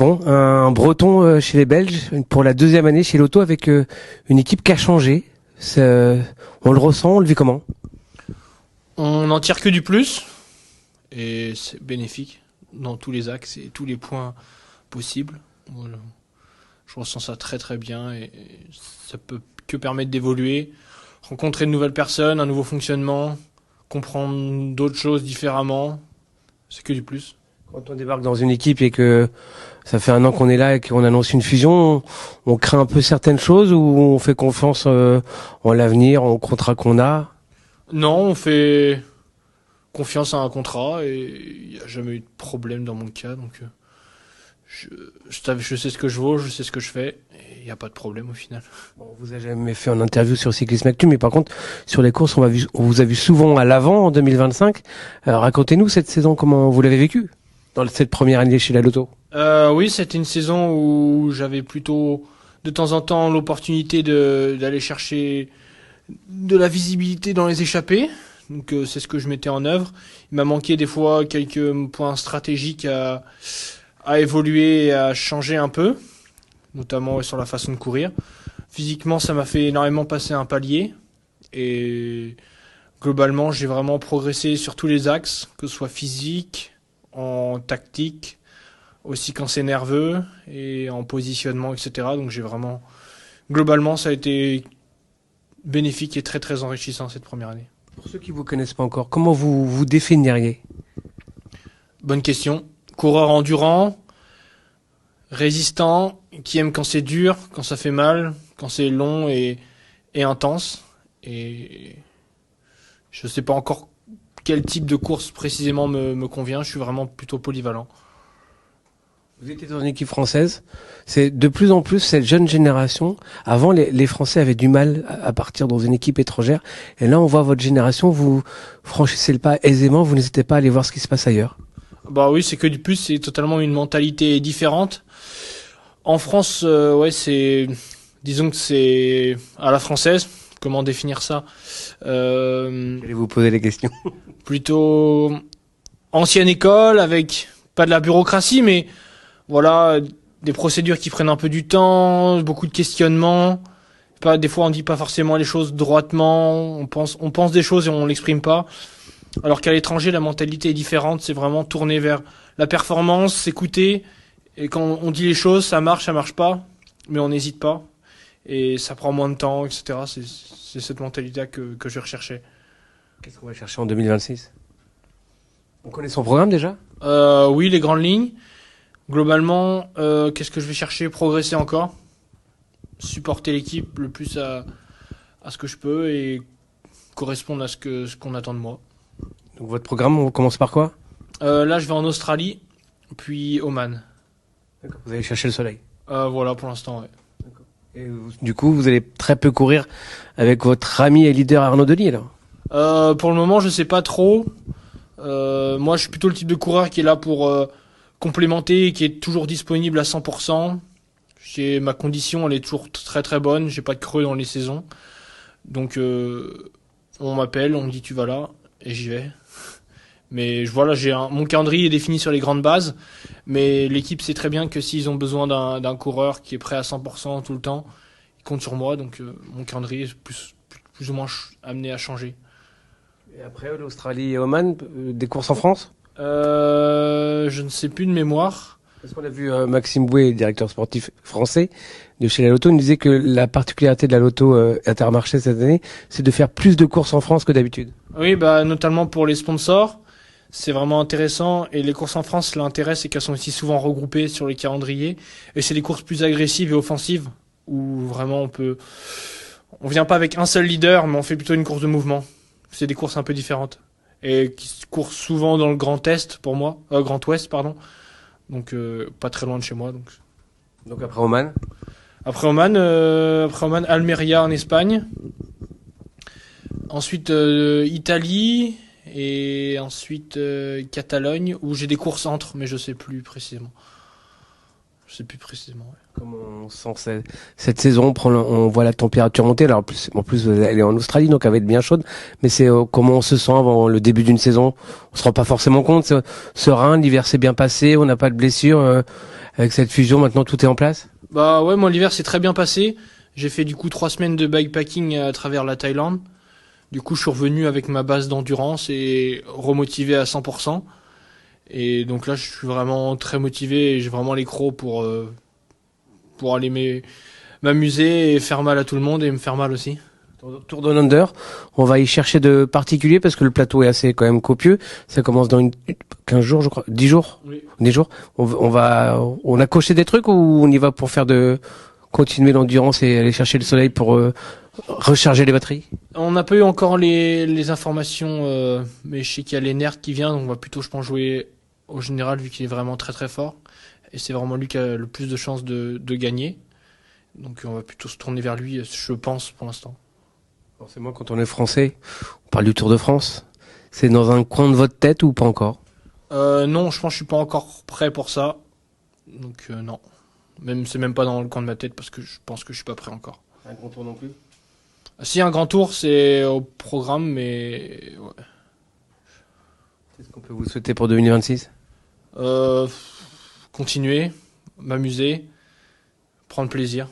Bon, un Breton chez les Belges pour la deuxième année chez Lotto avec une équipe qui a changé. On le ressent, on le vit comment? On n'en tire que du plus et c'est bénéfique dans tous les axes et tous les points possibles. Voilà. Je ressens ça très très bien et ça peut que permettre d'évoluer, rencontrer de nouvelles personnes, un nouveau fonctionnement, comprendre d'autres choses différemment. C'est que du plus. Quand on débarque dans une équipe et que ça fait un an qu'on est là et qu'on annonce une fusion, on craint un peu certaines choses ou on fait confiance en l'avenir, au contrat qu'on a? Non, on fait confiance à un contrat et il n'y a jamais eu de problème dans mon cas. Donc je sais ce que je vaux, je sais ce que je fais et il n'y a pas de problème au final. Bon, on vous a jamais fait en interview sur Cyclisme Actu, mais par contre, sur les courses, on vous a vu souvent à l'avant en 2025. Racontez-nous cette saison, comment vous l'avez vécue dans cette première année chez la Lotto? Oui, c'était une saison où j'avais plutôt de temps en temps l'opportunité d'aller chercher de la visibilité dans les échappées. Donc c'est ce que je mettais en œuvre. Il m'a manqué des fois quelques points stratégiques à évoluer et à changer un peu, notamment sur la façon de courir. Physiquement, ça m'a fait énormément passer un palier et globalement, j'ai vraiment progressé sur tous les axes, que ce soit physique, en tactique, aussi quand c'est nerveux et en positionnement, etc. Donc globalement, ça a été bénéfique et très très enrichissant cette première année. Pour ceux qui vous connaissent pas encore, comment vous vous définiriez? Bonne question. Coureur endurant, résistant, qui aime quand c'est dur, quand ça fait mal, quand c'est long et intense. Et je sais pas encore quel type de course précisément me convient. Je suis vraiment plutôt polyvalent. Vous étiez dans une équipe française. C'est de plus en plus cette jeune génération. Avant, les Français avaient du mal à partir dans une équipe étrangère. Et là, on voit votre génération, vous franchissez le pas aisément, vous n'hésitez pas à aller voir ce qui se passe ailleurs. Bah oui, c'est que du plus, c'est totalement une mentalité différente. En France, disons que c'est à la française. Comment définir ça? J'allais vous poser les questions. Plutôt ancienne école avec pas de la bureaucratie, mais voilà, des procédures qui prennent un peu du temps, beaucoup de questionnements. Des fois, on dit pas forcément les choses droitement. On pense des choses et on l'exprime pas. Alors qu'à l'étranger, la mentalité est différente. C'est vraiment tourné vers la performance, s'écouter. Et quand on dit les choses, ça marche pas, mais on n'hésite pas. Et ça prend moins de temps, etc. C'est cette mentalité que je recherchais. Qu'est-ce qu'on va chercher en 2026? On connaît son programme déjà? Oui, les grandes lignes. Globalement, qu'est-ce que je vais chercher? Progresser encore. Supporter l'équipe le plus à ce que je peux et correspondre à ce qu'on attend de moi. Donc votre programme, on commence par quoi? Là, je vais en Australie, puis Oman. D'accord. Vous allez chercher le soleil? Voilà, pour l'instant, ouais. D'accord. Et du coup, vous allez très peu courir avec votre ami et leader Arnaud Delis, alors? Pour le moment, je sais pas trop. Moi, je suis plutôt le type de coureur qui est là pour complémenter et qui est toujours disponible à 100%. Ma condition, elle est toujours très très bonne. J'ai pas de creux dans les saisons. Donc, on m'appelle, on me dit tu vas là, et j'y vais. Mais voilà, mon calendrier est défini sur les grandes bases. Mais l'équipe sait très bien que s'ils ont besoin d'un coureur qui est prêt à 100% tout le temps, ils comptent sur moi. Donc, mon calendrier est plus ou moins amené à changer. Et après, l'Australie et Oman, des courses en France? Je ne sais plus de mémoire. Parce qu'on a vu Maxime Bouet, directeur sportif français de chez la Lotto, nous disait que la particularité de la Lotto Intermarché cette année, c'est de faire plus de courses en France que d'habitude. Oui, notamment pour les sponsors. C'est vraiment intéressant. Et les courses en France, l'intérêt, c'est qu'elles sont aussi souvent regroupées sur les calendriers. Et c'est des courses plus agressives et offensives, où vraiment on vient pas avec un seul leader, mais on fait plutôt une course de mouvement. C'est des courses un peu différentes. Et qui courent souvent dans le Grand Est, pour moi. Grand Ouest, pardon. Donc, pas très loin de chez moi. Donc après Oman? Après Oman, Almeria en Espagne. Ensuite, Italie. Et ensuite, Catalogne, où j'ai des courses entre, mais je sais plus précisément. Ouais. Comment on sent cette saison, on voit la température monter. Alors en plus, elle est en Australie, donc elle va être bien chaude. Mais c'est comment on se sent avant le début d'une saison. On se rend pas forcément compte. Serein, l'hiver s'est bien passé, on n'a pas de blessures. avec cette fusion, maintenant tout est en place? Bah ouais, moi l'hiver s'est très bien passé. J'ai fait du coup 3 semaines de bikepacking à travers la Thaïlande. Du coup, je suis revenu avec ma base d'endurance et remotivé à 100%. Et donc là, je suis vraiment très motivé et j'ai vraiment les crocs pour aller m'amuser et faire mal à tout le monde et me faire mal aussi. Tour de Under, on va y chercher de particulier parce que le plateau est assez quand même copieux. Ça commence dans 15 jours, je crois. 10 jours? Oui. 10 jours. On a coché des trucs ou on y va pour continuer l'endurance et aller chercher le soleil pour recharger les batteries? On n'a pas eu encore les informations, mais je sais qu'il y a l'Enert qui vient, donc on va plutôt, je pense, jouer au général vu qu'il est vraiment très très fort. Et c'est vraiment lui qui a le plus de chances de gagner. Donc on va plutôt se tourner vers lui, je pense, pour l'instant. Forcément, quand on est français, on parle du Tour de France. C'est dans un coin de votre tête ou pas encore? Non, je pense que je suis pas encore prêt pour ça. Donc non. C'est même pas dans le coin de ma tête parce que je pense que je suis pas prêt encore. Un grand tour non plus? Si un grand tour, c'est au programme, mais ouais. Qu'est-ce qu'on peut vous souhaiter pour 2026? Continuer, m'amuser, prendre plaisir.